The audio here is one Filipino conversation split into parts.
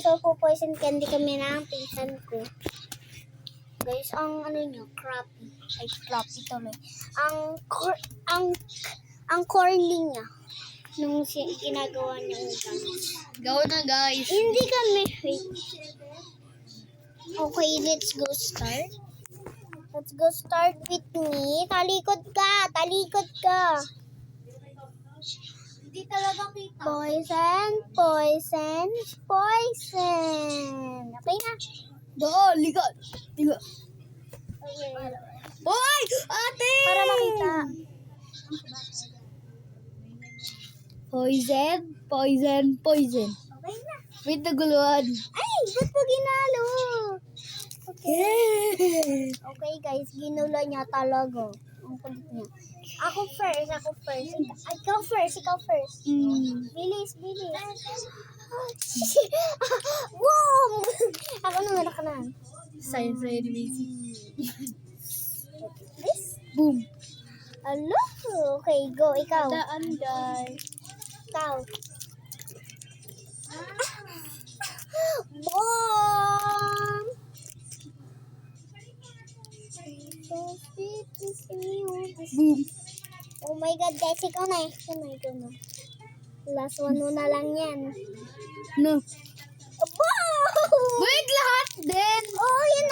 So, po-poison candy kami ng pinsan ko. Guys, ang ano nyo, crappy. Ay, crappy tuloy. Ang corny niya. Nung ginagawa niya ugang. Go na, guys. Hindi kami, wait. Okay, let's go start. Let's go start with me. Talikod ka! Talikod ka! Hindi talaga kita. Poison, poison, poison. Okay na? Ligat. Ligat. Okay. Hoy! Ate! Para makita. Poison, poison, poison. Okay na. Wait, naguluhan. Ay! Ba't mo ginalo? Yeah! Okay guys, ginula niya talaga. Ang kulit niya. Ako first. Ikaw first. Bilis. Boom! Ako naman. Science animation. This? Boom. Hello? Okay, go. Ikaw. Daan, guys. Ikaw. Boom! So sweet to see you. Boom. Oh my God, guys. Ikaw na. Last one mo na lang yan. No. Boom! Wait, lahat din. Oh, you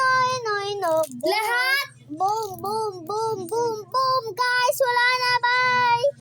know. Boom. Lahat. Boom. Guys, wala na.